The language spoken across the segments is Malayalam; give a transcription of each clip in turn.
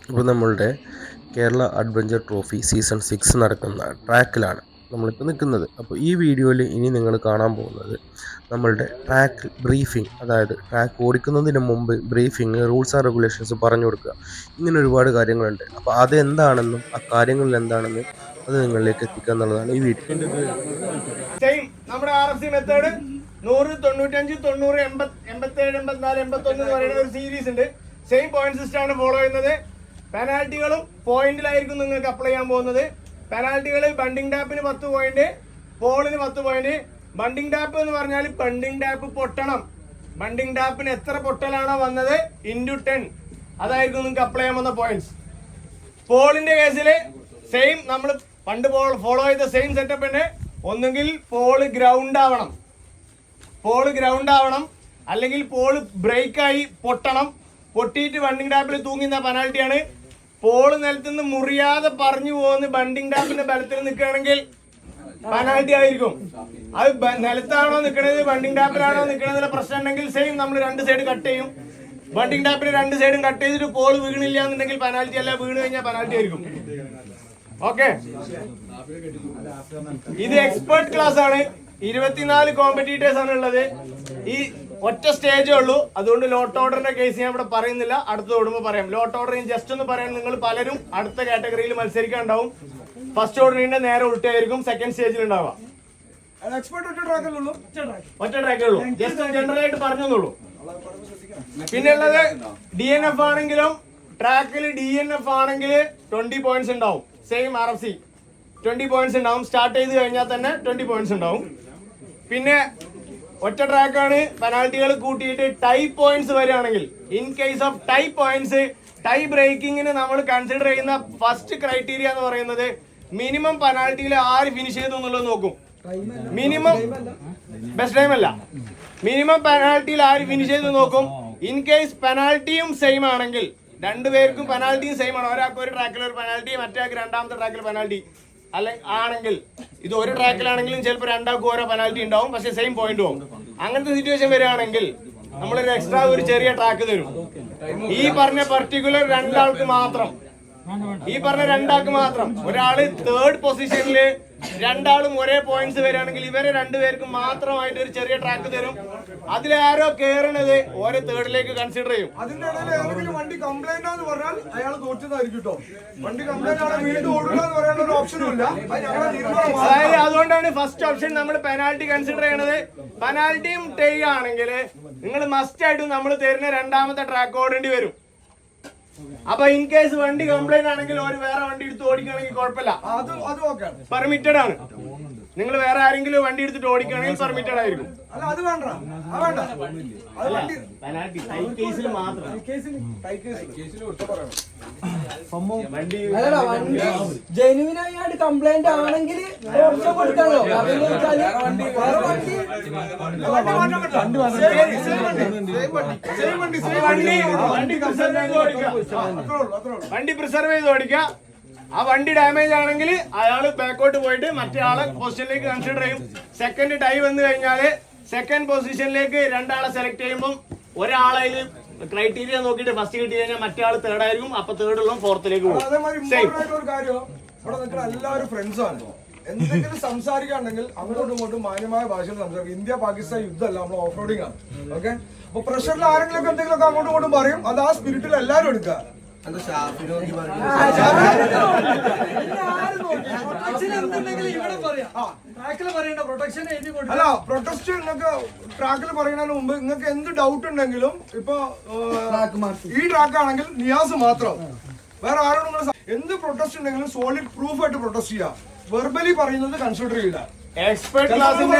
ഇപ്പോൾ നമ്മളുടെ കേരള അഡ്വഞ്ചർ ട്രോഫി സീസൺ 6 നടക്കുന്ന ട്രാക്കിലാണ് നമ്മളിപ്പോൾ നിൽക്കുന്നത്. അപ്പോൾ ഈ വീഡിയോയിൽ ഇനി നിങ്ങൾ കാണാൻ പോകുന്നത് നമ്മളുടെ ട്രാക്ക് ബ്രീഫിംഗ്, അതായത് ട്രാക്ക് ഓടിക്കുന്നതിന് മുമ്പ് ബ്രീഫിംഗ്, റൂൾസ് ആൻഡ് റെഗുലേഷൻസ് പറഞ്ഞു കൊടുക്കുക, ഇങ്ങനെ ഒരുപാട് കാര്യങ്ങളുണ്ട്. അപ്പോൾ അതെന്താണെന്നും ആ കാര്യങ്ങളിൽ എന്താണെന്നും അത് നിങ്ങളിലേക്ക് എത്തിക്കുക എന്നുള്ളതാണ് ഈ വീഡിയോ. നമ്മുടെ RFC മെത്തേഡ് 100, 95, 90, 87, 84, 81 എന്ന് പറയുന്ന ഒരു സീരീസ് ഉണ്ട്. സെയിം പോയിന്റ് സിസ്റ്റം ആണ് ഫോളോ ചെയ്യുന്നത്. പെനാൽറ്റികളും പോയിന്റിലായിരിക്കും നിങ്ങൾക്ക് അപ്ലൈ ചെയ്യാൻ പോകുന്നത്. പെനാൽറ്റികൾ ബണ്ടിങ് ടാപ്പിന് 10 പോയിന്റ്, പോളിന് 10 പോയിന്റ്. ബണ്ടിങ് ടാപ്പ് എന്ന് പറഞ്ഞാൽ ബണ്ടിങ് ടാപ്പ് പൊട്ടണം. ബണ്ടിങ് ടാപ്പിന് എത്ര പൊട്ടലാണോ വന്നത് × 10 അതായിരിക്കും നിങ്ങൾക്ക് അപ്ലൈ ചെയ്യാൻ പോകുന്ന പോയിന്റ്സ്. പോളിന്റെ കേസിൽ സെയിം നമ്മൾ പണ്ട് ഫോളോ ചെയ്ത സെയിം സെറ്റപ്പ് തന്നെ. ഒന്നുകിൽ പോള് ഗ്രൗണ്ട് ആവണം, അല്ലെങ്കിൽ പോള് ബ്രേക്കായി പൊട്ടണം. പൊട്ടിയിട്ട് ബണ്ടിങ് ടാപ്പിൽ തൂങ്ങുന്ന പെനാൽറ്റിയാണ്. പോള് നിലത്തുനിന്ന് മുറിയാതെ പറഞ്ഞു പോകുന്ന ബണ്ടിങ് ടാപ്പിന്റെ ബലത്തിൽ നിൽക്കുകയാണെങ്കിൽ പെനാൽറ്റി ആയിരിക്കും. അത് നിലത്താണോ നിൽക്കണത് ബണ്ടിങ് ടാപ്പിലാണോ നിൽക്കണതിലെ പ്രശ്നം ഉണ്ടെങ്കിൽ സെയിം നമ്മൾ 2 സൈഡ് കട്ട് ചെയ്യും. ബണ്ടിങ് ടാപ്പിന് 2 സൈഡും കട്ട് ചെയ്തിട്ട് പോള് വീണില്ല എന്നുണ്ടെങ്കിൽ പെനാൽറ്റി അല്ല, വീണ് കഴിഞ്ഞാൽ പെനാൽറ്റി ആയിരിക്കും. ഓക്കെ, ഇത് എക്സ്പേർട്ട് ക്ലാസ് ആണ്. 24 കോമ്പറ്റീറ്റേഴ്സ് ആണ് ഉള്ളത്. ഈ ഒറ്റ സ്റ്റേജേ ഉള്ളൂ. അതുകൊണ്ട് ലോട്ട് ഓർഡറിന്റെ കേസ് ഞാൻ ഇവിടെ പറയുന്നില്ല, അടുത്ത് ഓടുമ്പോൾ പറയാം. ലോട്ട് ഓർഡർ ജസ്റ്റ് ഒന്ന് പറയാൻ, നിങ്ങൾ പലരും അടുത്ത കാറ്റഗറിയിൽ മത്സരിക്കാൻ ഉണ്ടാവും. ഫസ്റ്റ് ഓർഡറിന്റെ നേരെ ഉൾട്ടായിരിക്കും സെക്കൻഡ് സ്റ്റേജിൽ ഉണ്ടാവുക. ഒറ്റ ട്രാക്കേ ഉള്ളൂ, ജസ്റ്റ് ജനറൽ ആയിട്ട് പറഞ്ഞോളൂ. പിന്നെ ഉള്ളത് DNF ആണെങ്കിലും ട്രാക്കിൽ DNF ആണെങ്കിൽ 20 പോയിന്റ്സ് ഉണ്ടാവും. സെയിം RFC 20 പോയിന്റ്സ് ഉണ്ടാവും. സ്റ്റാർട്ട് ചെയ്ത് കഴിഞ്ഞാൽ തന്നെ 20 പോയിന്റ്സ് ഉണ്ടാവും. പിന്നെ ഒറ്റ ട്രാക്കാണ്. പെനാൽറ്റികൾ കൂട്ടിയിട്ട് ടൈ പോയിന്റ്സ് വരികയാണെങ്കിൽ, in case of tie points, tie ബ്രേക്കിങ്ങിന് നമ്മൾ കൺസിഡർ ചെയ്യുന്ന ഫസ്റ്റ് ക്രൈറ്റീരിയ എന്ന് പറയുന്നത് മിനിമം പെനാൽറ്റിയിൽ ആര് ഫിനിഷ് ചെയ്തു എന്നുള്ളത് നോക്കും. മിനിമം ബെസ്റ്റ് ടൈം അല്ല, മിനിമം പെനാൽറ്റിയിൽ ആര് ഫിനിഷ് ചെയ്ത് നോക്കും. ഇൻ കേസ് പെനാൽറ്റിയും സെയിം ആണെങ്കിൽ, രണ്ടുപേർക്കും പെനാൽറ്റിയും സെയിം ആണ്, ഒരാൾക്ക് ഒരു ട്രാക്കിൽ ഒരു പെനാൽറ്റി, മറ്റേയാൾക്ക് രണ്ടാമത്തെ ട്രാക്കിൽ പെനാൽറ്റി ആണെങ്കിൽ, ഇത് ഒരു ട്രാക്കിലാണെങ്കിലും ചിലപ്പോൾ രണ്ടാൾക്കും ഓരോ പെനാൽറ്റി ഉണ്ടാവും, പക്ഷെ സെയിം പോയിന്റ് പോകും. അങ്ങനത്തെ സിറ്റുവേഷൻ വരികയാണെങ്കിൽ നമ്മളൊരു എക്സ്ട്രാ ഒരു ചെറിയ ട്രാക്ക് തരും. ഈ പറഞ്ഞ പർട്ടിക്കുലർ രണ്ടാൾക്ക് മാത്രം, ഒരാള് 3rd പൊസിഷനില്, രണ്ടാളും ഒരേ പോയിന്റ്സ് വരികയാണെങ്കിൽ ഇവരെ 2 പേർക്കും മാത്രമായിട്ട് ഒരു ചെറിയ ട്രാക്ക് തരും. അതിലാരോ കേറണത് ഓരോ 3rd കൺസിഡർ ചെയ്യും. അതിന്റെ ഇടയിൽ വണ്ടി കംപ്ലൈന്റ് ആണെന്ന് പറഞ്ഞാൽ അയാൾ തോറ്റതായിരിക്കും കേട്ടോ. വണ്ടി കംപ്ലൈന്റ് ആണ്, വീണ്ടും ഓടുക എന്ന് പറയാനുള്ള ഒരു ഓപ്ഷനും ഇല്ല. അതായത് അതുകൊണ്ടാണ് ഫസ്റ്റ് ഓപ്ഷൻ നമ്മൾ പെനാൽറ്റി കൺസിഡർ ചെയ്യണത്. പെനാൽറ്റിയും ടൈ ആണെങ്കിൽ നിങ്ങൾ മസ്റ്റ് ആയിട്ടും നമ്മൾ തരുന്ന രണ്ടാമത്തെ ട്രാക്ക് ഓടേണ്ടി വരും. അപ്പൊ ഇൻ കേസ് വണ്ടി കംപ്ലൈന്റ് ആണെങ്കിൽ ഒരു വേറെ വണ്ടി എടുത്ത് ഓടിക്കുകയാണെങ്കിൽ കുഴപ്പമില്ല, പെർമിറ്റഡ് ആണ്. നിങ്ങൾ വേറെ ആരെങ്കിലും വണ്ടി എടുത്തിട്ട് ഓടിക്കുകയാണെങ്കിൽ പെർമിറ്റഡ് ആയിരിക്കും. ജെനുവിനായിട്ട് കംപ്ലൈന്റ് ആണെങ്കിൽ വണ്ടി പ്രിസർവ് ചെയ്ത് ഓടിക്കുക. ആ വണ്ടി ഡാമേജ് ആണെങ്കിൽ അയാൾ ബാക്കോട്ട് പോയിട്ട് മറ്റേ ആളെ പൊസിഷനിലേക്ക് കൺസിഡർ ചെയ്യും. സെക്കൻഡ് ടൈ വന്നു കഴിഞ്ഞാല് സെക്കൻഡ് പൊസിഷനിലേക്ക് 2 ആളെ സെലക്ട് ചെയ്യുമ്പോൾ ഒരാളതിൽ ക്രൈറ്റീരിയ നോക്കിയിട്ട് ഫസ്റ്റ് കിട്ടി കഴിഞ്ഞാൽ മറ്റേ ആൾ 3rd ആയിരിക്കും. അപ്പൊ 3rd ഉള്ള 4th പോകും. എല്ലാവരും ഫ്രണ്ട്സ് ആണ്. എന്തെങ്കിലും സംസാരിക്കാണെങ്കിൽ അങ്ങോട്ടും ഇങ്ങോട്ടും മാന്യമായ ഭാഷയിൽ സംസാരിക്കും. ഇന്ത്യ പാകിസ്ഥാൻ യുദ്ധമല്ല, നമ്മൾ ഓഫ് റോഡിംഗ് ആണ്. ഓക്കെ, അപ്പൊ പ്രഷറിൽ ആരെങ്കിലും എന്തെങ്കിലും അങ്ങോട്ടും ഇങ്ങോട്ടും പറയും. അത് ആ സ്പിരിറ്റിൽ എല്ലാവരും എടുക്കുക. അല്ല, പ്രൊട്ടസ്റ്റ് നിങ്ങൾക്ക് ട്രാക്കിൽ പറയുന്നതിന് മുമ്പ് നിങ്ങൾക്ക് എന്ത് ഡൗട്ട് ഉണ്ടെങ്കിലും, ഇപ്പൊ ഈ ട്രാക്ക് ആണെങ്കിൽ നിയാസ് മാത്രം, വേറെ ആരോടും എന്ത് പ്രൊട്ടസ്റ്റ് ഉണ്ടെങ്കിലും സോളിഡ് പ്രൂഫ് ആയിട്ട് പ്രൊട്ടസ്റ്റ് ചെയ്യാം. വെർബലി പറയുന്നത് കൺസിഡർ ചെയ്യില്ല. എക്സ്പെർട്ട് ക്ലാസിന്റെ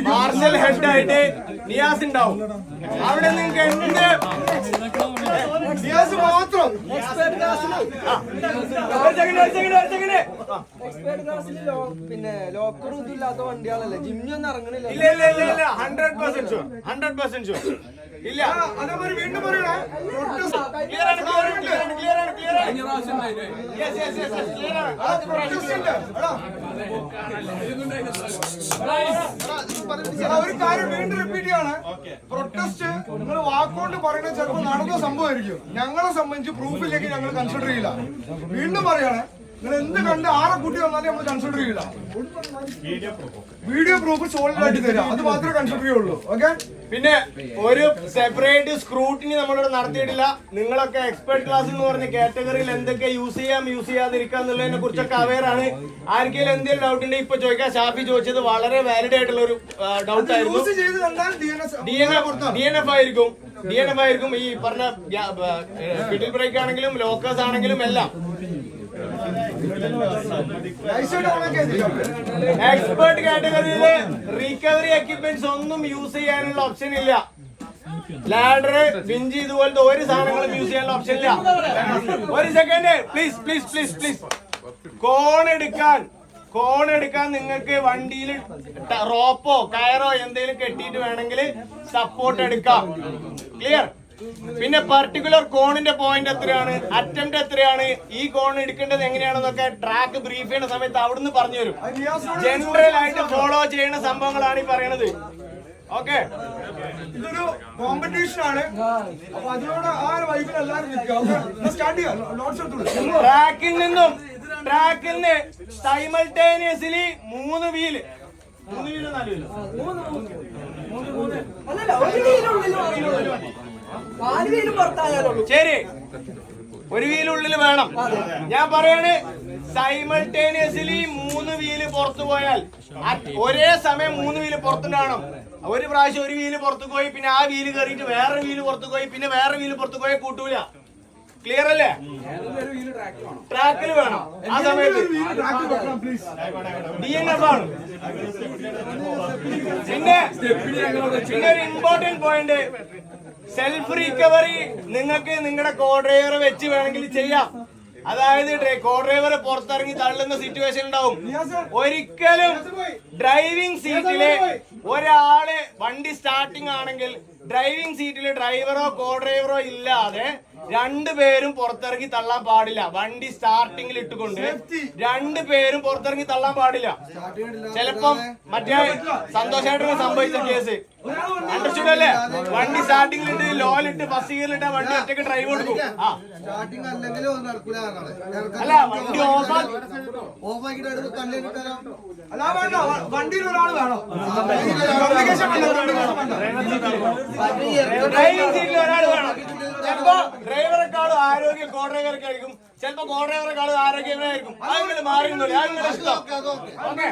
മാർഷൽ ഹെഡ് ആയിട്ട് നിയാസ് ഉണ്ടാവും. അവിടെ നിങ്ങൾക്ക് എന്ത് നിയാസ് മാത്രം പിന്നെ ലോക്കറും ഇതില്ലാത്ത വണ്ടികളല്ലേ, ജിമ്മിയൊന്നും ഇറങ്ങണില്ല. ഇല്ല 100% ഷുവർ ഇല്ല. അതേമാതിരി വീണ്ടും പറയണേ, ഒരു കാര്യം വീണ്ടും റിപ്പീറ്റ് ചെയ്യാണ്. പ്രൊട്ടസ്റ്റ് നിങ്ങൾ വാക്കുകൊണ്ട് പറയുന്നത് ചിലപ്പോൾ നടന്ന സംഭവമായിരിക്കും. ഞങ്ങളെ സംബന്ധിച്ച് പ്രൂഫിലേക്ക് ഞങ്ങൾ കൺസിഡർ ചെയ്യില്ല. വീണ്ടും പറയാണ്, നിങ്ങൾ എന്ത് കണ്ട് ആരെ കൂട്ടി വന്നാലും നമ്മൾ കൺസിഡർ ചെയ്യില്ല. വീഡിയോ പ്രൂഫ് സോളിഡ് ആയിട്ട് തരാം, അത് മാത്രമേ കൺസിഡർ ചെയ്യുള്ളൂ. ഓക്കെ. പിന്നെ ഒരു സെപ്പറേറ്റ് സ്ക്രൂട്ടിനി നമ്മളിവിടെ നടത്തിയിട്ടില്ല. നിങ്ങളൊക്കെ എക്സ്പെർട്ട് ക്ലാസ് എന്ന് പറഞ്ഞ കാറ്റഗറിയിൽ എന്തൊക്കെ യൂസ് ചെയ്യാതിരിക്കുക എന്നുള്ളതിനെ കുറിച്ചൊക്കെ അവെയർ ആണ്. ആർക്കെങ്കിലും എന്തെങ്കിലും ഡൗട്ട് ഉണ്ടെങ്കിൽ ഇപ്പൊ ചോദിക്കാം. ഷാഫി ചോദിച്ചത് വളരെ വാലിഡ് ആയിട്ടുള്ള ഒരു ഡൗട്ട് ആയിരുന്നു. DNF ആയിരിക്കും ഈ പറഞ്ഞ പിഡിൽ ബ്രേക്ക് ആണെങ്കിലും ലോക്കേഴ്സ് ആണെങ്കിലും എല്ലാം. എക്സ്പെർട്ട് കാറ്റഗറിയില് റിക്കവറി എക്യുപ്മെന്റ്സ് ഒന്നും യൂസ് ചെയ്യാനുള്ള ഓപ്ഷൻ ഇല്ല. ലാഡർ, ബിഞ്ച് ഇതുപോലത്തെ ഒരു സാധനങ്ങളും യൂസ് ചെയ്യാനുള്ള ഓപ്ഷൻ ഇല്ല. ഒരു സെക്കൻഡ് പ്ലീസ്. കോൺ എടുക്കാൻ നിങ്ങൾക്ക് വണ്ടിയിൽ റോപ്പോ കയറോ എന്തെങ്കിലും കെട്ടിയിട്ട് വേണമെങ്കിൽ സപ്പോർട്ട് എടുക്കാം. ക്ലിയർ. പിന്നെ പർട്ടിക്കുലർ കോണിന്റെ പോയിന്റ് എത്രയാണ്, അറ്റംപ്റ്റ് എത്രയാണ്, ഈ കോൺ എടുക്കേണ്ടത് എങ്ങനെയാണെന്നൊക്കെ ട്രാക്ക് ബ്രീഫ് ചെയ്യുന്ന സമയത്ത് അവിടുന്ന് പറഞ്ഞു തരും. ജനറൽ ആയിട്ട് ഫോളോ ചെയ്യുന്ന സംഭവങ്ങളാണ് ഈ പറയുന്നത്. ഓക്കെ. ഇതൊരു കോമ്പറ്റീഷൻ ആണ്. അപ്പൊ അതിനോട് ആ വൈബിൽ എല്ലാവരും സ്റ്റാർട്ട് ചെയ്യാം. ട്രാക്കിൽ നിന്ന് സൈമൾട്ടേനിയസ്ലി 3 വീല് 4 വീലോ ശരി, ഒരു വീലുള്ളിൽ വേണം. ഞാൻ പറയാണ്, സൈമൾട്ടേനിയസ്ലി 3 വീല് പുറത്തു പോയാൽ ഒരേ സമയം 3 വീല് പുറത്തുണ്ടാവണം. ഒരു പ്രാവശ്യം ഒരു വീല് പുറത്തു പോയി പിന്നെ ആ വീല് കയറിയിട്ട് വേറെ വീല് പുറത്തു പോയി പിന്നെ വേറെ വീല് പുറത്തു പോയി കൂട്ടൂല. ക്ലിയർ അല്ലേ? ട്രാക്കിൽ വേണം. ആ സമയത്ത് DNF ആണ്. പിന്നെ ഒരു ഇമ്പോർട്ടന്റ് പോയിന്റ്, സെൽഫ് റിക്കവറി നിങ്ങൾക്ക് നിങ്ങളുടെ കോ ഡ്രൈവർ വെച്ച് വേണമെങ്കിൽ ചെയ്യാം. അതായത് കോ ഡ്രൈവർ പുറത്തിറങ്ങി തള്ളുന്ന സിറ്റുവേഷൻ ഉണ്ടാവും. ഒരിക്കലും ഡ്രൈവിംഗ് സീറ്റില് ഒരാള് വണ്ടി സ്റ്റാർട്ടിംഗ് ആണെങ്കിൽ ഡ്രൈവിംഗ് സീറ്റില് ഡ്രൈവറോ കോ ഡ്രൈവറോ ഇല്ലാതെ 2 പേരും പുറത്തിറങ്ങി തള്ളാൻ പാടില്ല. വണ്ടി സ്റ്റാർട്ടിങ്ങിൽ ഇട്ടുകൊണ്ട് 2 പേരും പുറത്തിറങ്ങി തള്ളാൻ പാടില്ല. ചിലപ്പം മറ്റേ സന്തോഷമായിട്ട് സംഭവിച്ച കേസ് അണ്ടർസ്റ്റുഡ് അല്ലേ? വണ്ടി സ്റ്റാർട്ടിങ്ങിലിട്ട് ലോയിലിട്ട് ഫസ്റ്റ് ഗിയറിലിട്ട് വണ്ടി ഒറ്റയ്ക്ക് ഡ്രൈവ് കൊടുക്കും. അല്ല, വണ്ടി വണ്ടിയിൽ ഒരാൾ വേണം. ഡ്രൈവിംഗ് സീറ്റിൽ ഒരാൾ വേണം. ചിലപ്പോ ഡ്രൈവറെക്കാളും ആരോഗ്യം കോ ഡ്രൈവർക്കായിരിക്കും, ചിലപ്പോ കോ ഡ്രൈവറെക്കാളും ആരോഗ്യമായിരിക്കും. അതിങ്ങനെ മാറുന്നില്ല, അതിങ്ങനെ ഇഷ്ടം. ഓക്കെ.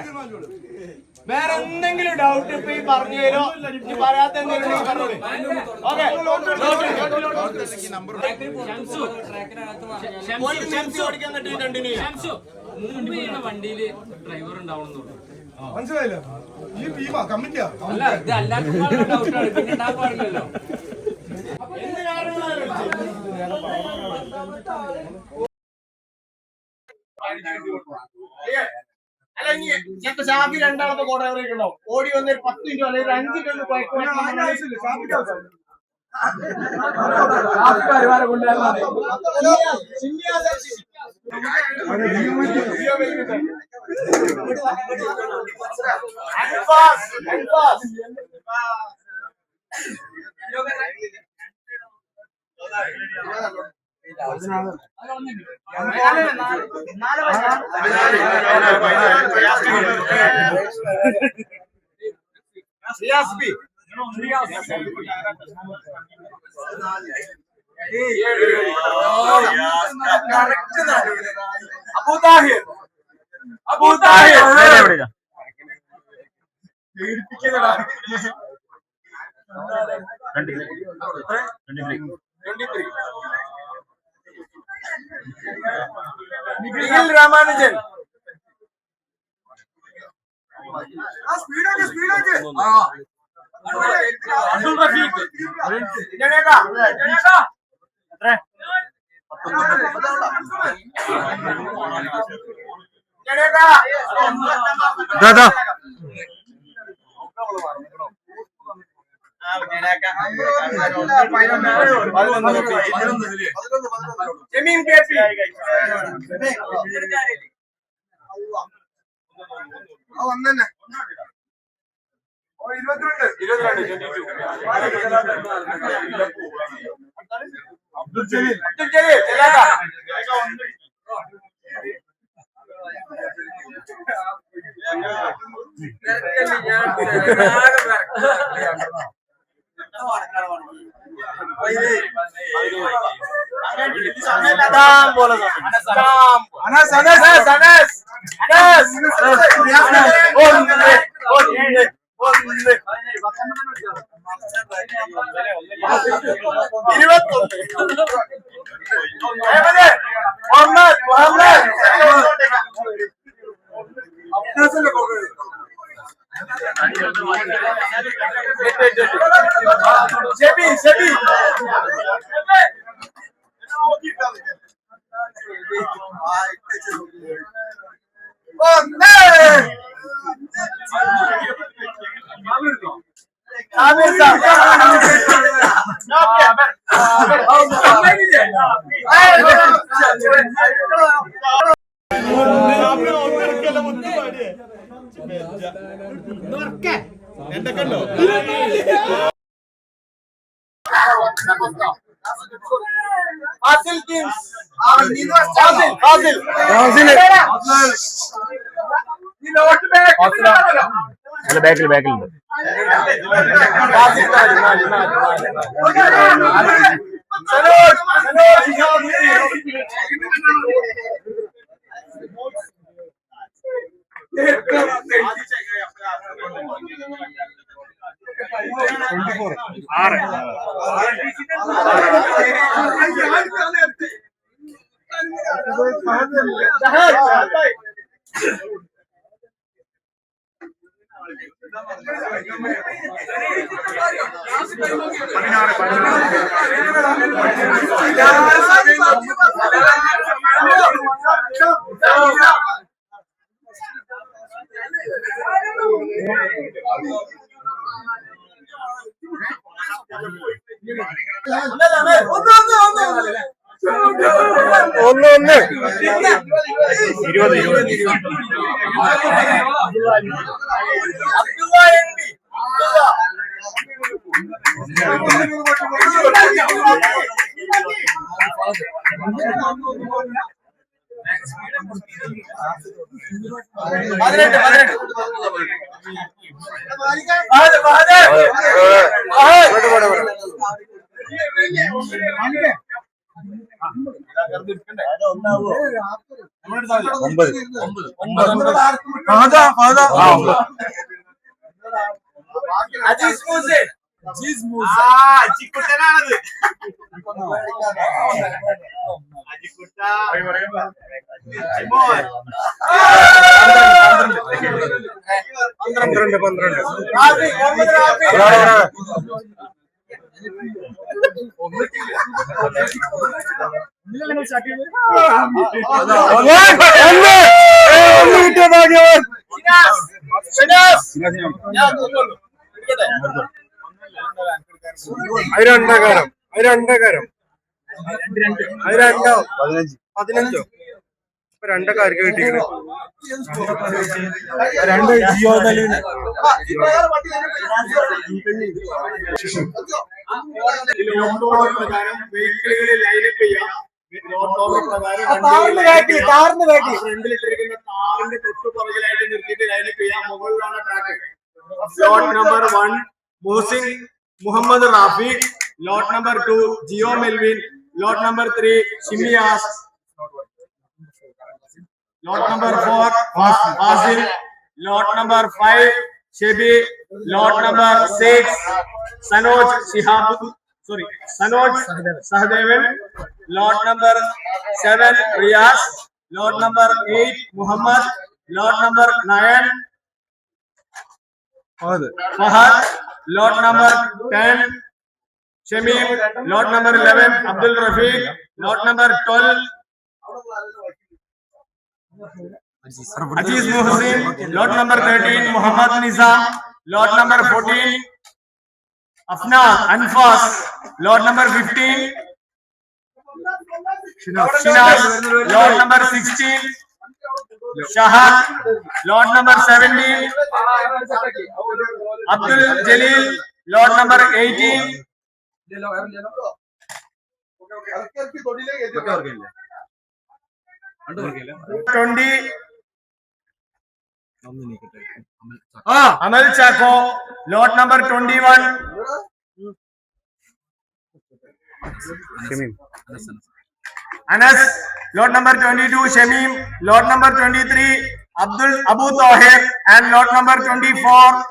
വേറെ എന്തെങ്കിലും ഡൗട്ട് ഇപ്പൊ ഈ പറഞ്ഞു തരോ, ഇനി പറയാത്ത എന്തെങ്കിലും പറഞ്ഞോളൂ. ഓക്കെ. ഓടിക്കാൻ പറ്റി കണ്ടിന്യൂ ചെയ്യാം. വണ്ടിയിൽ ഡ്രൈവർ ഉണ്ടാവണമെന്നുള്ളൂ. മനസ്സിലായില്ല? ഈ ടീമാ കമ്മിറ്റിയാ. അല്ല, ഇത് എല്ലാവർക്കും ഡൗട്ടാണ്. പിന്നെ ഉണ്ടാകാൻ പാടില്ലല്ലോ. എന്ത് കാര്യങ്ങളാണ് അല്ല, ഇനി ചിലപ്പോ ഷാഫി 2 കോ ഡ്രൈവറൊക്കെ ഉണ്ടാവും. ഓടി വന്ന് 10 മിനിറ്റോ അല്ലെങ്കിൽ 5 minute Nikhil Ramanujan Abdul Rafeeq Jameen K P എന്തൊക്കെയുണ്ടോ ബാക്കിലുണ്ട് ഒന്ന് 20 ചിക്കുട്ടനാണത് രണ്ടകാരം 15 രണ്ടക്കാർക്ക് കിട്ടിയത് രണ്ട് ജിയോ ഫ്രണ്ടിലിട്ടിരിക്കുന്ന കാറിന്റെ തൊട്ടു പുറകിലായിട്ട് നിർത്തിയിട്ട് ലൈനപ്പ് ചെയ്യാം. മുകളിലാണ് track. Lot number 1 Muhsin Muhammad Rafi, lot number 2 Jio Melvin, lot number 3 Shimiyas, lot number 4 Fazil, lot number 5 Shebi, lot number 6 Sanoj Sahdevan, lot number 7 Riyas, lot number 8 Muhammad, lot number 9 Fahad, lot number 10 Shamim, lot number 11 Abdul Rafiq, lot number 12 Aziz Muhsin, lot number 13 Muhammad Nizam, lot number 14 Afna Anfas, lot number 15 Shinaz, lot number 16 Shahad, lot number 17. Abdul Jalil, lot number 18. 20. Amal Chako, lot number 21. Anas, lot number 22. Shamim, lot number 23. Abu Tahir, and lot number 24.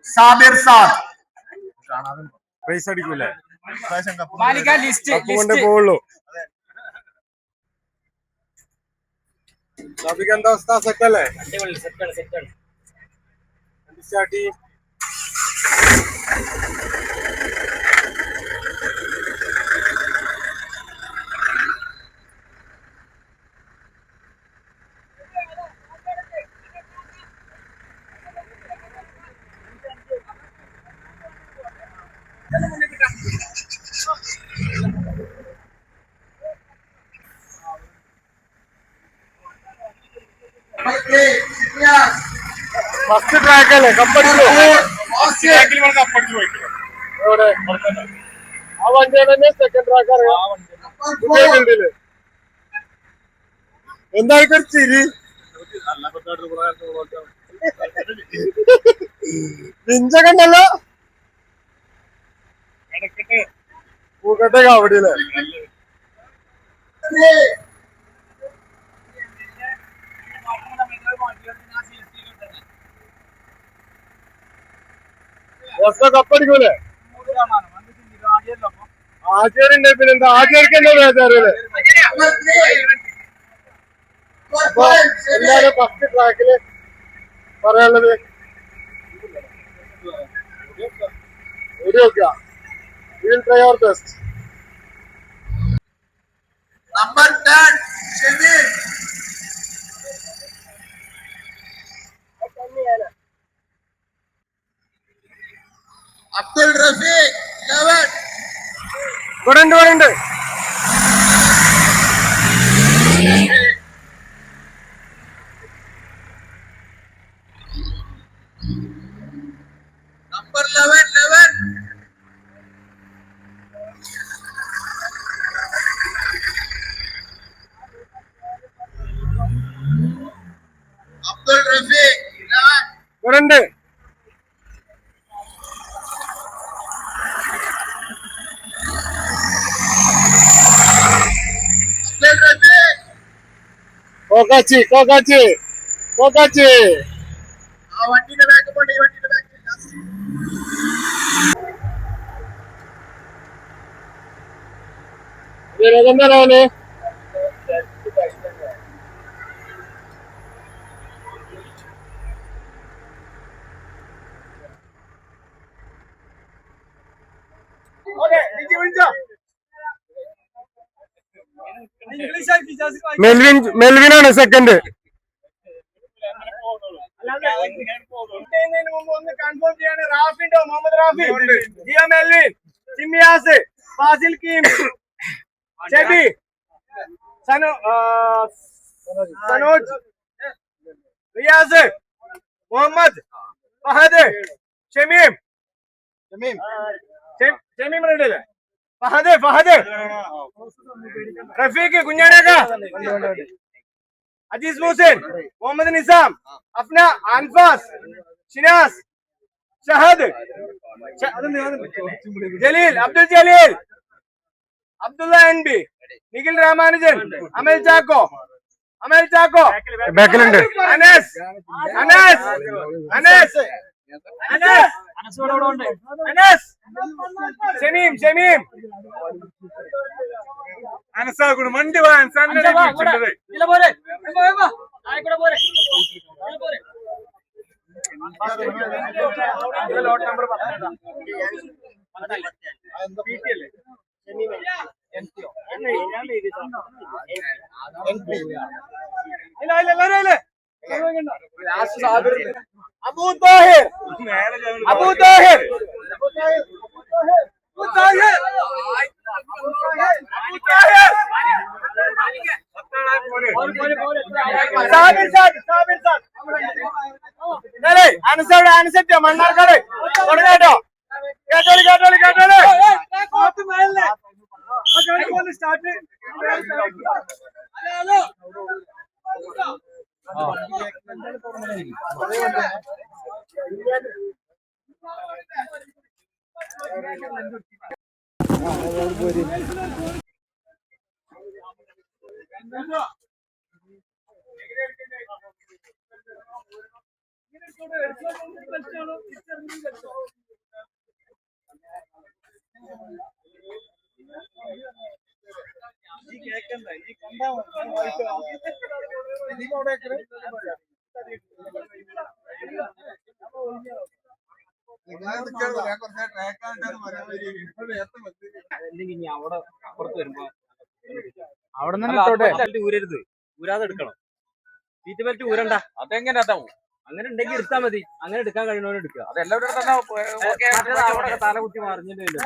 Sabir Saad. പൈസ അടിക്കൂലേ കൊണ്ട് പോവുള്ളൂ. എന്താ അവസ്ഥ? സെറ്റല്ലേ? സ്റ്റാർട്ട് ചെയ്യും. ഫസ്റ്റ് ട്രാക്ക് അല്ലേ? കപ്പടിച്ചു. ആ വണ്ടിയാണ് തന്നെ സെക്കൻഡ് ട്രാക്ക് അറിയാം. എന്തായിരിക്കും ഒരു ചിരി? പിഞ്ചൊക്കെ ഉണ്ടല്ലോ. പൂക്കട്ടെ കാവടിയില്ലേ? കപ്പടിക്കൂലേ? ആചാര്യന്റെ പിന്നെന്താ? ആചാര്യക്ക് എന്താ ബേജാറില്ലേ? അപ്പൊ എല്ലാരും ഫസ്റ്റ് ട്രാക്കില് പറയാനുള്ളത് ഒരു നോക്കുക. We'll try our best. Number 10, Shamim. Abdul Rafiq, 11. Varund. Number 11. Abdul Rafiq, 11. Varund. കോക്കാച്ചി. ആ വണ്ടിയുടെ ബാക്ക് പോട്ടെ. ഈ വണ്ടിയുടെ ബാക്ക് എന്താ രാവിലെ മെൽവിനാണ് സെക്കൻഡ്. ഒന്ന് കൺഫേം ചെയ്യാണ്. റാഫിണ്ടോ? മുഹമ്മദ് റാഫി, ജിയ മെൽവിൻ, സിമിയാസ്, ഫാസിൽ കീം, ഷെബി, സനോജ്, റിയാസ്, മുഹമ്മദ്, ഫഹദ്, ഷമീം റെഡിയല്ലേ? ഫഹദ്, റഫീഖ്, കുഞ്ഞാടേക്ക, അജീസ് മൂസൻ, മുഹമ്മദ് നിസാം, അഫ്ന, അൻഫാസ്, ഷിനാസ്, ഷഹദ്, ജലീൽ, അബ്ദുൽ ജലീൽ, അബ്ദുള്ള NB, നിഖിൽ രാമാനുജൻ, അമൽ ചാക്കോ, ബാക്കിലുണ്ട്, അനസ്, ഷമീം, അനസാകുడు మండి ലോട്ട് നമ്പർ 10. അബൂ താഹിർ സാബിർ സാദ് മണ്ണാർക്കാട് ആൻസെറ്റ് മണ്ണാർക്കാട് കേട്ടോ കേട്ടോളി കേട്ടോളി കേട്ടോളി സ്റ്റാർട്ട് അവിടെ അപ്പുറത്ത് വരുമ്പോ അവിടെ നിന്ന് ഊരരുത് ഊരാതെ എടുക്കണം സീറ്റ് ബെൽറ്റ് ഊരണ്ട അതെങ്ങനെ അതാവും അങ്ങനെ ഉണ്ടെങ്കിൽ എടുത്താൽ മതി അങ്ങനെ എടുക്കാൻ കഴിയണവരെ എടുക്കുക അതെല്ലാവരും അവിടെ തല കുത്തി മറിഞ്ഞിട്ടില്ല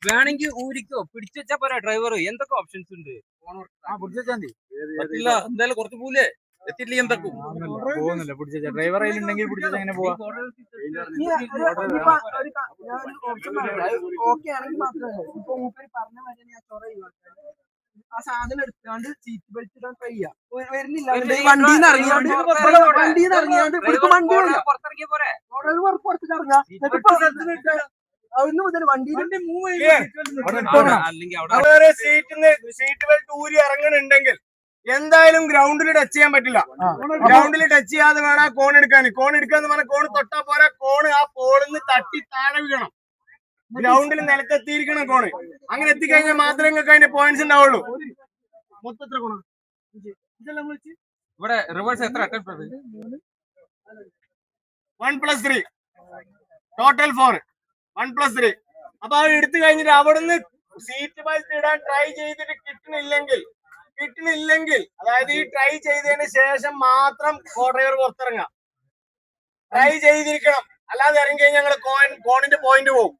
വേണമെങ്കിൽ ഊരിക്കോ പിടിച്ചു വെച്ചാ പോരാ ഡ്രൈവർ എന്തൊക്കെ ഓപ്ഷൻസ് ഉണ്ട് പറ്റില്ല എന്തായാലും കുറച്ച് പോലെ എത്തിയില്ല എന്തൊക്കെ പോകുന്നില്ല പിടിച്ച ഡ്രൈവർ ഉണ്ടെങ്കിൽ പിടിച്ചത് എങ്ങനെ പോവാ ഓക്കെ ആണെങ്കിൽ മാത്രമല്ല ഇപ്പൊ മൂപ്പര് പറഞ്ഞ മാതിരി ഞാൻ ചൊറ ആ സാധനം എടുക്കാണ്ട് സീറ്റ് ബെൽറ്റ് ഇടാൻ ട്രൈ ചെയ്യാം വരുന്നില്ല വണ്ടിന്ന് ഇറങ്ങിയാണ്ട് വണ്ടിന്ന് ഇറങ്ങിയാണ്ട് പുറത്തിറങ്ങിയ പോരെ പുറത്തേക്ക് ഇറങ്ങാം അവിടുന്ന് മുതൽ വണ്ടിയിൽ അല്ലെങ്കിൽ അവിടെ സീറ്റ് ബെൽറ്റ് ഊരി ഇറങ്ങുന്നുണ്ടെങ്കിൽ എന്തായാലും ഗ്രൗണ്ടിൽ ടച്ച് ചെയ്യാൻ പറ്റില്ല ഗ്രൗണ്ടിൽ ടച്ച് ചെയ്യാതെ വേണം കോൺ എടുക്കാൻ എന്ന് പറഞ്ഞാൽ കോൺ തൊട്ടാ പോരാ കോണ് ആ പോളിന്ന് തട്ടി താഴെ വീഴണം ഗ്രൗണ്ടിൽ നിലത്തെത്തിയിരിക്കണം കോണ് അങ്ങനെ എത്തിക്കഴിഞ്ഞാൽ മാത്രമേ നിങ്ങൾക്ക് അതിന്റെ പോയിന്റ്സ് ഉണ്ടാവുള്ളൂ മൊത്തം കോണ ഇവിടെ റിവേഴ്സ് എത്ര അറ്റംപ്റ്റ് 1+3 ടോട്ടൽ 4 1+3 അപ്പൊ അത് എടുത്തു കഴിഞ്ഞിട്ട് അവിടുന്ന് സീറ്റ് ബെൽറ്റ് ഇടാൻ ട്രൈ ചെയ്തിട്ട് കിട്ടുന്നില്ലെങ്കിൽ അതായത് ഈ ട്രൈ ചെയ്തതിന് ശേഷം മാത്രം കോ ഡ്രൈവർ പുറത്തിറങ്ങാം ട്രൈ ചെയ്തിരിക്കണം അല്ലാതെ ഇറങ്ങി കഴിഞ്ഞാൽ ഞങ്ങൾ കോണിന്റെ പോയിന്റ് പോകും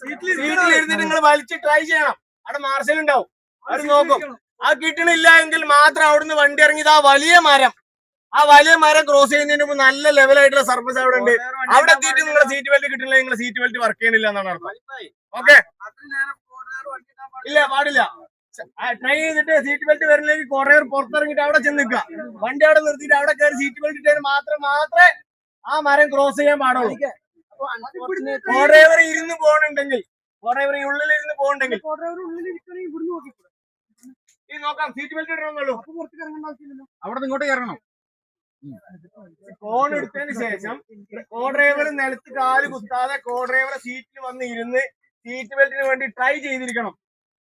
സീറ്റിൽ ഇരുന്നിട്ട് നിങ്ങൾ വലിച്ച് ട്രൈ ചെയ്യണം അവിടെ മാർഷൽ ഉണ്ടാവും അവർ നോക്കും ആ കിട്ടണില്ല എങ്കിൽ മാത്രം അവിടുന്ന് വണ്ടി ഇറങ്ങിയത് ആ വലിയ മരം ക്രോസ് ചെയ്യുന്നതിന് മുമ്പ് നല്ല ലെവലായിട്ടുള്ള സർഫസ് അവിടെ ഉണ്ട് അവിടെ എത്തിയിട്ട് നിങ്ങളുടെ സീറ്റ് ബെൽറ്റ് കിട്ടില്ല നിങ്ങളുടെ സീറ്റ് ബെൽറ്റ് വർക്ക് ചെയ്യണില്ല എന്നാണ് അർത്ഥം ഓക്കെ ഇല്ല പാടില്ല ട്രൈ ചെയ്തിട്ട് സീറ്റ് ബെൽറ്റ് വരുന്നില്ലെങ്കിൽ കുറെ പുറത്തിറങ്ങിയിട്ട് അവിടെ ചെന്ന് നിൽക്കുക വണ്ടി അവിടെ നിർത്തിയിട്ട് അവിടെ കയറി സീറ്റ് ബെൽറ്റ് ഇട്ടതിന് മാത്രമേ ആ മരം ക്രോസ് ചെയ്യാൻ പാടുള്ളൂ കോ ഡ്രൈവർ ഇരുന്ന് പോകണുണ്ടെങ്കിൽ ഉള്ളിൽ ഇരുന്ന് പോകണമെങ്കിൽ ഈ നോക്കാം സീറ്റ് ബെൽറ്റ് ഇടണമെന്നുള്ളൂ അവിടെ നിന്ന് ഇങ്ങോട്ട് കയറണം കോൺ എടുത്തതിന് ശേഷം കോ ഡ്രൈവർ നിലത്ത് കാല് കുത്താതെ കോ ഡ്രൈവറെ സീറ്റിൽ വന്ന് ഇരുന്ന് സീറ്റ് ബെൽറ്റിന് വേണ്ടി ട്രൈ ചെയ്തിരിക്കണം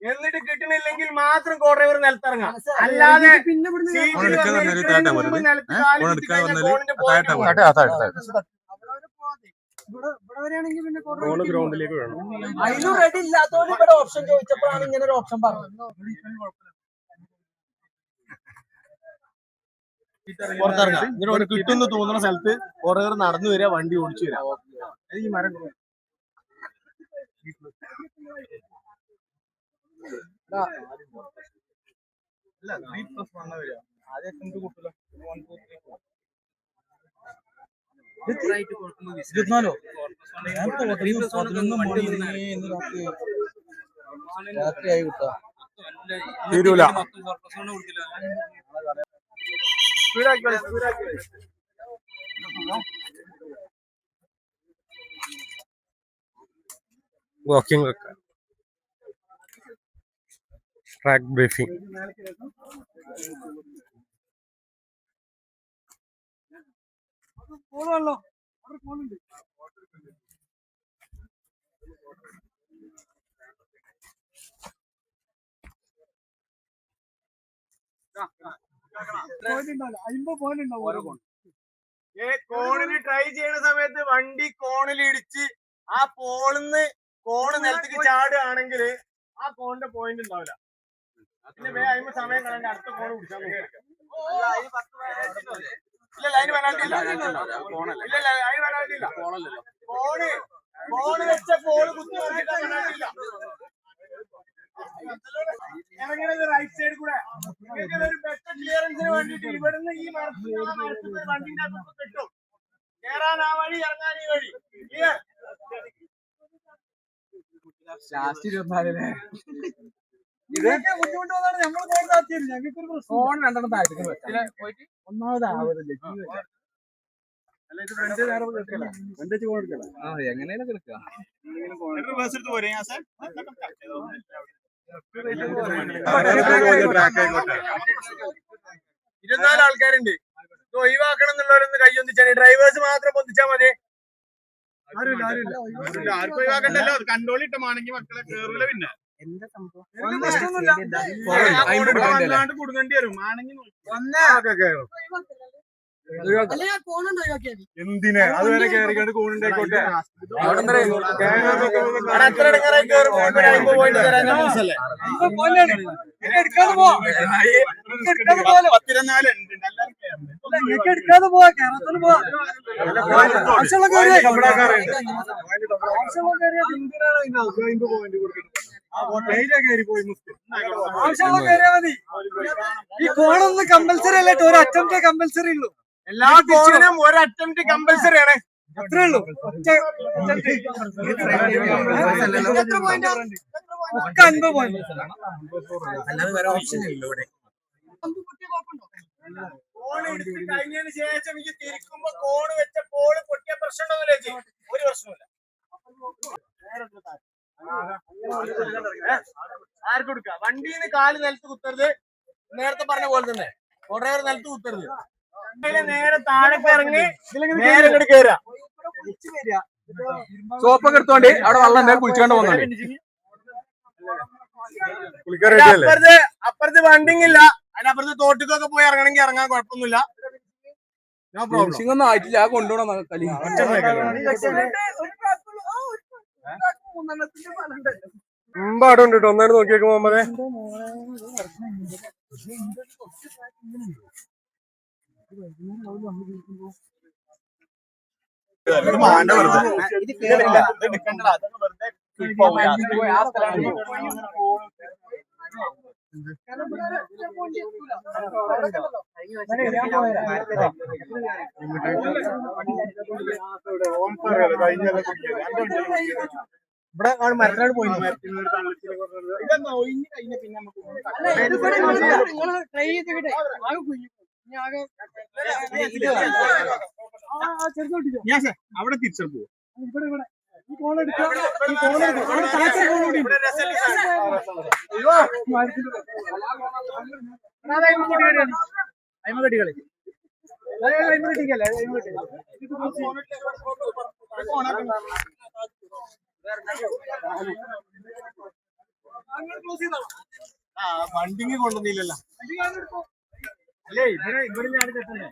എന്നിട്ട് കിട്ടണില്ലെങ്കിൽ മാത്രം കോ ഡ്രൈവർ നിലത്തിറങ്ങാം അല്ലാതെ ഗ്രൗണ്ടിലേക്ക് വേണം അതിനും റെഡി ഇല്ലാത്തവര് ഇവിടെ ഓപ്ഷൻ ചോദിച്ചപ്പോഴാണ് ഇങ്ങനെ ഒരു ഓപ്ഷൻ പറഞ്ഞത് പുറത്തിറങ്ങാം ഇങ്ങനെ കിട്ടുമെന്ന് തോന്നുന്ന സ്ഥലത്ത് കോ ഡ്രൈവർ നടന്നു വരിക വണ്ടി ഓടിച്ചു വരിക ഈ മരം തീരൂല വാക്കിംഗ് റെക്കോർഡ് ട്രാക്ക് ബ്രീഫിംഗ് കോണിന് ട്രൈ ചെയ്യുന്ന സമയത്ത് വണ്ടി കോണിൽ ഇടിച്ച് ആ പോളിന്ന് കോണ് നിലത്തേക്ക് ചാടുകയാണെങ്കിൽ ആ കോണിന്റെ പോയിന്റ് ഉണ്ടാവില്ല പിന്നെ അതിന് സമയം കളഞ്ഞ അടുത്ത കോണ് പിടിച്ചാൽ ഇല്ല ലൈന് പെനാൽറ്റി ഇല്ല ലൈന് പെനാൽറ്റി ഇല്ല കോണ് വെച്ച പോള് കുത്തി പെനാൽറ്റി ഇല്ല ഇറങ്ങണത് റൈറ്റ് സൈഡ് കൂടെ ക്ലിയറൻസിന് വേണ്ടിട്ട് ഇവിടുന്ന് ഈ മരത്തിന് ആ മരത്തിന് വണ്ടിന്റെ അകത്ത് കിട്ടും. കേറാൻ ആ വഴി, ഇറങ്ങാൻ ഈ വഴി. ക്ലിയർ? ഇതൊക്കെ ബുദ്ധിമുട്ട് വന്നാണ് നമ്മൾ കോൺ താത്തിയത്. ഞങ്ങൾക്ക് ഫോൺ രണ്ടെണ്ണം താഴ്ത്തി ഒന്നാമത് ആവതില്ല. എങ്ങനെയാണ് കിടക്കുക? 24 ആൾക്കാരുണ്ട്. ഇത് ഒഴിവാക്കണം എന്നുള്ളവരൊന്ന് കൈയൊന്നിച്ചാൽ ഡ്രൈവേഴ്സ് മാത്രം പൊന്തിച്ചാൽ മതി. ആർക്കും ഒഴിവാക്കണ്ടല്ലോ. കൺട്രോൾ ഇട്ടമാണെങ്കിൽ മക്കളെ കേറില്ല. പിന്നെ വല്ലാണ്ട് കൊടുക്കേണ്ടി വരും. ആണെങ്കിൽ എന്തിനാ അതുവരെ കയറിക്കാണ്ട് കൂണുണ്ടായിക്കോട്ടെ. എത്ര ഇടങ്ങറായി കയറും. 50 പോയിന്റ് തരാൻ മനസ്സല്ലേ. 14 എടുക്കാതെ പോവാ. കേരളത്തിൽ പോവാ. ആവശ്യമുള്ള കയറിയാ മതി. ഈ കോണൊന്നും കമ്പൽസറി അല്ല. ഒരു അറ്റംപ്റ്റേ കമ്പൽസറി ഉള്ളൂ. എല്ലാ കോണിനും ഒരു അറ്റംപ്റ്റ് കമ്പൽസറി ആണ്. അത്രേ ഉള്ളൂ. ഒക്കെ 50 പോയിന്റ്. കോൺ എടുത്ത് കഴിഞ്ഞതിന് ശേഷം ഈ തിരിക്കുമ്പോ കോണ് വെച്ച പോള് പൊട്ടിയ പ്രശ്നമുണ്ടോ? ഒരു പ്രശ്നമില്ല. ആർക്ക് കൊടുക്കുക? വണ്ടിന്ന് കാല് നിലത്ത് കുത്തരുത്. നേരത്തെ പറഞ്ഞ പോലെ തന്നെ ഡ്രൈവർ നിലത്ത് കുത്തരുത്. നേരെ താഴേക്ക് ഇറങ്ങി നേരെ ഇങ്ങോട്ട് കയറുക. സോപ്പൊക്കെ എടുത്തോണ്ട് അവിടെ വെള്ളം എന്തായാലും കുളിച്ചോണ്ട് പോകുന്നുണ്ട്. അപ്പുറത്ത് വണ്ടിങ്ങില്ല. അതിനപ്പുറത്ത് തോട്ടിക്കൊക്കെ പോയി ഇറങ്ങണമെങ്കിൽ ഇറങ്ങാൻ കുഴപ്പമൊന്നുമില്ല. No problem. ഒന്നും ആയിട്ടില്ല. ആ കൊണ്ടുപോകണം കളി. മുമ്പാടുണ്ട് കേട്ടോ. ഒന്നാണ് നോക്കിയേക്കും മുഹമ്മദേ. ഇവിടെ മരത്തിനോട് പോയി അവിടെ തിരിച്ചു പോകും. വണ്ടിങ് കൊണ്ടുവന്നില്ലല്ലോ. അല്ലേ ഇവിടെ ഞാൻ കേട്ടല്ലേ.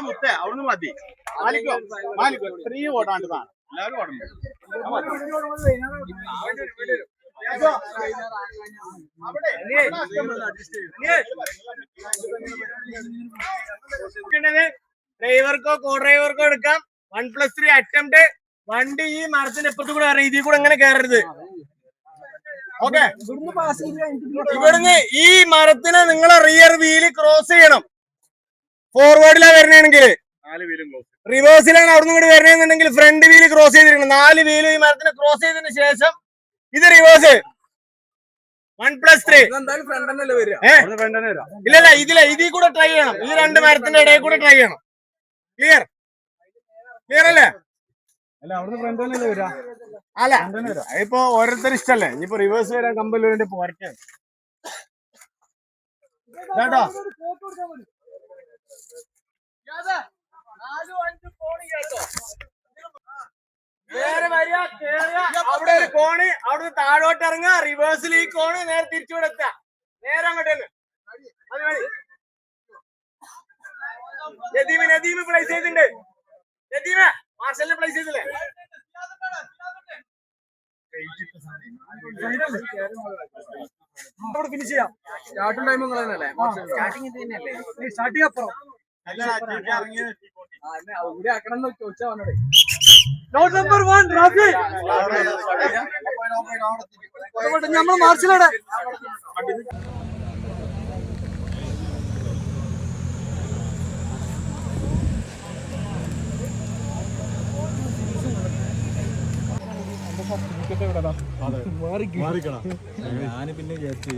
മുത്തേ അവിടുന്ന് മതി. മാലിക്കോ 3 ഓടാണ്ടതാണ്. എല്ലാവരും ഓടണം. ഡ്രൈവർക്കോ കോ ഡ്രൈവർക്കോ എടുക്കാം. 1+3 അറ്റംപ്റ്റ്. വണ്ടി ഈ മരത്തിന്റെ ഇപ്പുറത്ത് കൂടെ അറിയാം. ഇതിൽ കൂടെ എങ്ങനെ കയറരുത്. ഓക്കെ. ഇവിടുന്ന് ഈ മരത്തിന് നിങ്ങളെ റിയർ വീല് ക്രോസ് ചെയ്യണം. ഫോർവേഡിലാ വരണേണെങ്കിൽ റിവേഴ്സിലാണ് അവിടുന്ന് ഇങ്ങോട്ട് വരണമെന്നുണ്ടെങ്കിൽ ഫ്രണ്ട് വീല് ക്രോസ് ചെയ്തിരിക്കണം. 4 വീല് ഈ മരത്തിന് ക്രോസ് ചെയ്തതിന് ശേഷം ഇത് റിവേഴ്സ് 1+3. ഇല്ലല്ല ഇതിൽ കൂടെ ട്രൈ ചെയ്യണം. ഈ 2 മരത്തിന്റെ ഇടയിൽ കൂടെ ട്രൈ ചെയ്യണം. ക്ലിയർ അല്ലേ? അല്ല ഇപ്പൊ ഓരോരുത്തർ ഇഷ്ടല്ലേ. ഇനിയിപ്പോ റിവേഴ്സ് വരാൻ കമ്പല് വേണ്ടി പോരട്ടെ കേട്ടോ. അവിടെ ഒരു കോണ്. അവിടുന്ന് താഴോട്ട് ഇറങ്ങുക. റിവേഴ്സിൽ ഈ കോണ് നേരെ തിരിച്ചുകൂടെ എത്തുക. നേരെ അങ്ങോട്ട് തന്നെ. അത് മതി. നദീമ് പ്ലേസ് ചെയ്തിട്ടുണ്ട്. നദീമ മാർഷലിനെ പ്ലേസ് ചെയ്തില്ലേ? ഫിനിഷ് ചെയ്യാം. സ്റ്റാർട്ടിംഗ് ടൈം സ്റ്റാർട്ടിംഗ് സ്റ്റാർട്ടിംഗ് അപ്പുറം ഇവിടെ ആക്കണം എന്ന് ചോദിച്ചാ അവനോട് നോട്ട് നമ്പർ 1 റാഫി നമ്മൾ മാർച്ചിലൂടെ ഞാൻ പിന്നെ വിചാരിച്ചു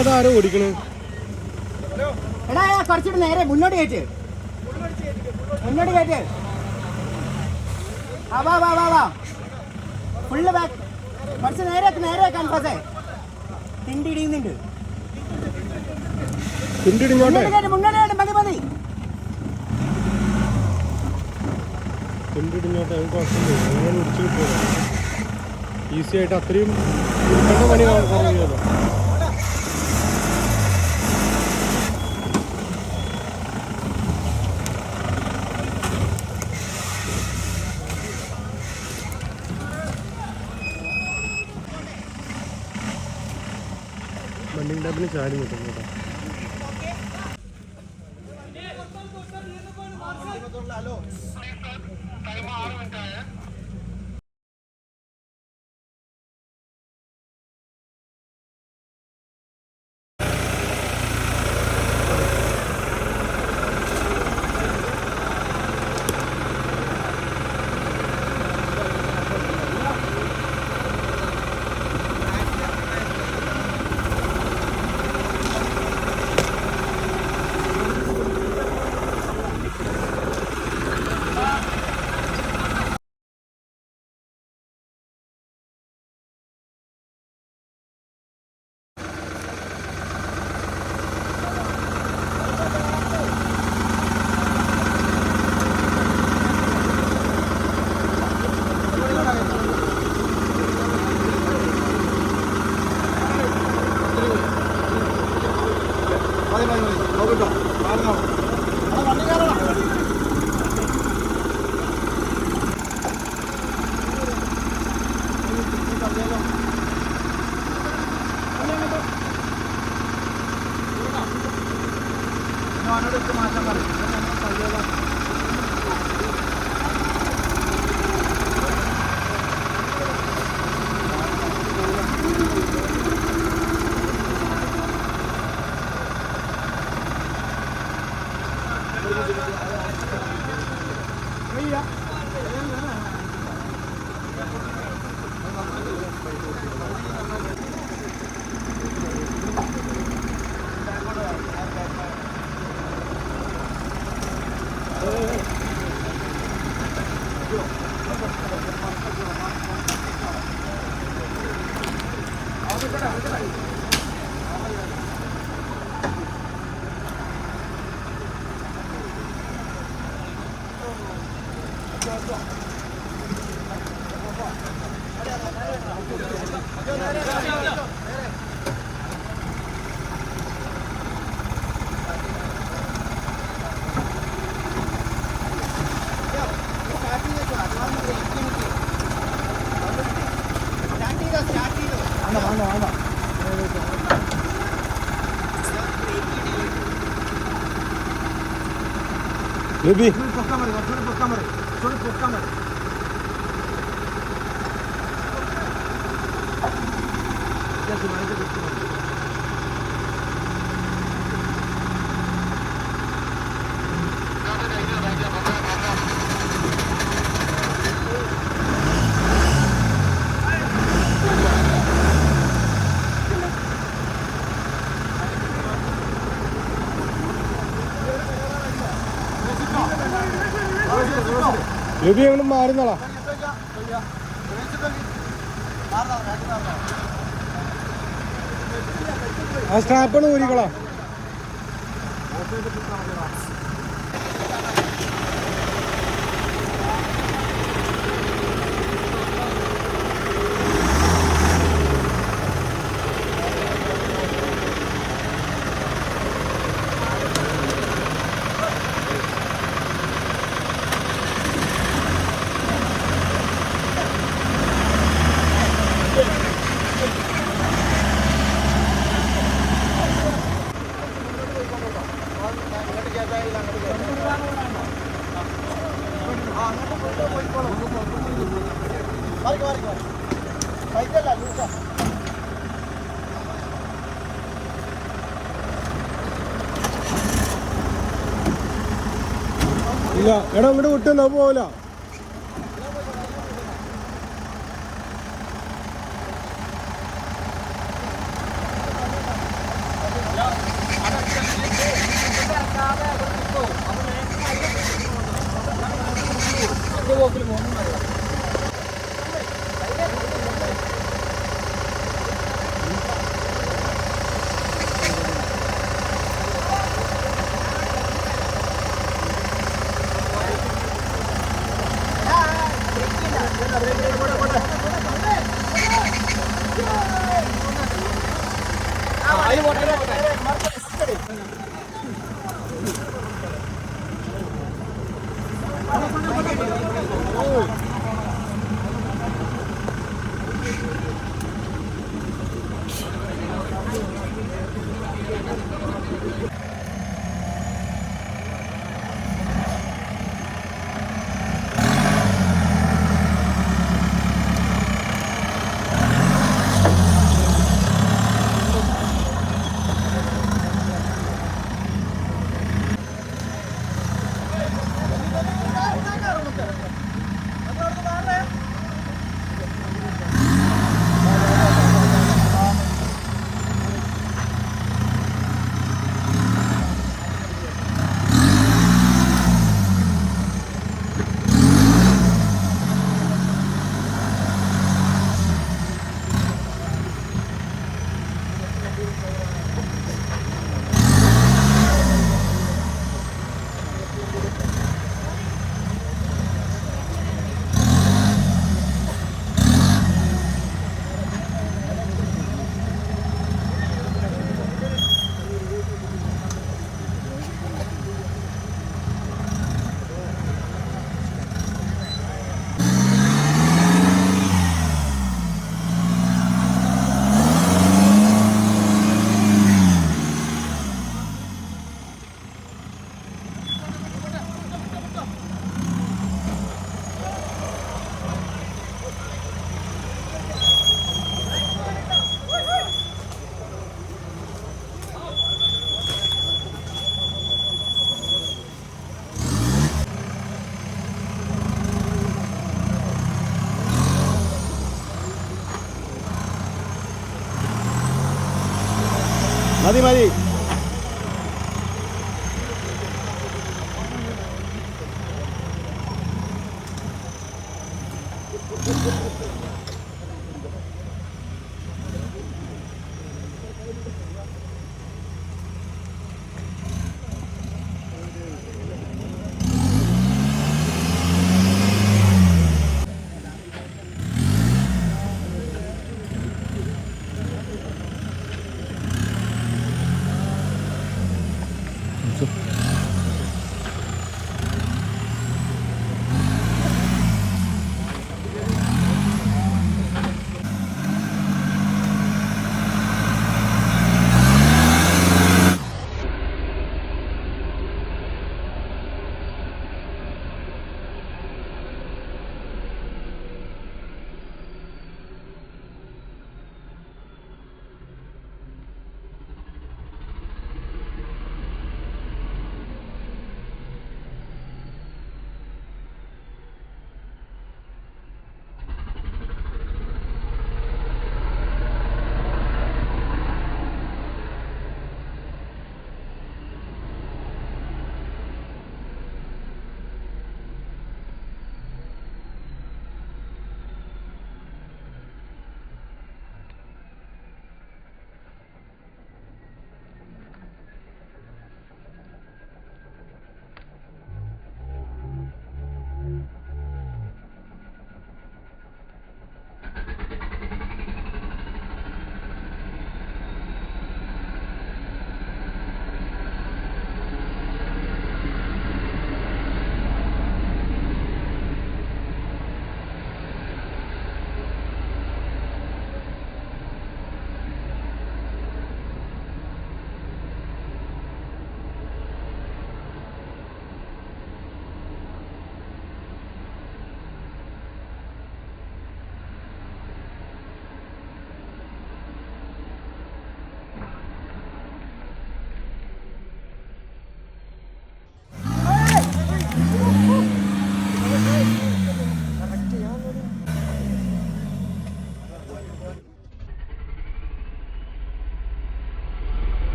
അപ്പൊ ആരോ ഓടിക്കണേ? എടാ കുറച്ചുകൂടി നേരെ മുന്നോട്ട് കയറ്റ്, മുന്നോട്ട് കയറ്റ്. വാ വാ വാ വാ, ഫുള്ള് ബാക്ക്. കുറച്ച് നേരെ കൺഫസേ തിണ്ടി ഇടിയുന്നുണ്ട്. തിണ്ടിടിഞ്ഞോട്ടെ, മുന്നോട്ട് മതി മതി. തിണ്ടിടിഞ്ഞോട്ടെ, അത് കുഴപ്പമില്ല. പിടിച്ചു കിട്ടുമല്ലോ ഈസി ആയിട്ട്. അത്രയും പണി കുറയുമല്ലോ. ബണ്ണിങ് ടാപ്പിന് ചാരി കിട്ടും കേട്ടോ. Lebih. Lebih yang kemarin lah. Strap ഊരി കളാ. ഇല്ല എടാ അങ്ങോട്ട് വിട്ടെന്നാ പോവില്ല. മതി മതി.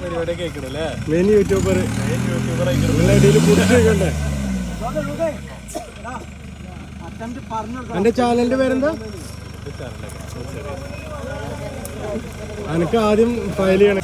പരിപാടി കേൾക്കണല്ലേ മെയിൻ യൂട്യൂബർ എന്റെ ചാനലിന്റെ പേരെന്താ? എനിക്ക് ആദ്യം ഫയൽ ചെയ്യണം.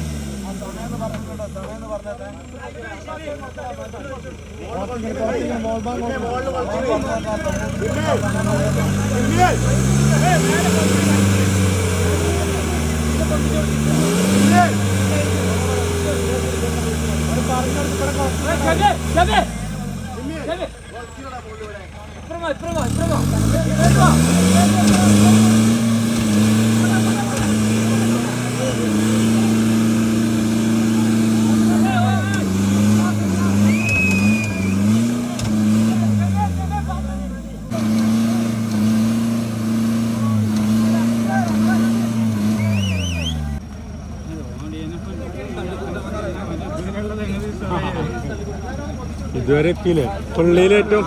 ഇതുവരെ എത്തിയില്ലേ പള്ളിയിലേറ്റവും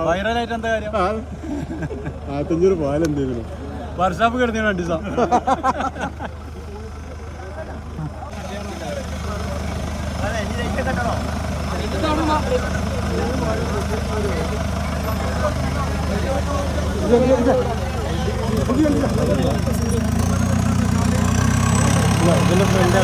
വൈറലായിട്ട് എന്താ കാര്യം? 500 പാലെന്തായിരുന്നു വർഷാപ്പ് കിടന്നു 2 ദിവസം. ഇതിന്റെ ഫ്രണ്ട്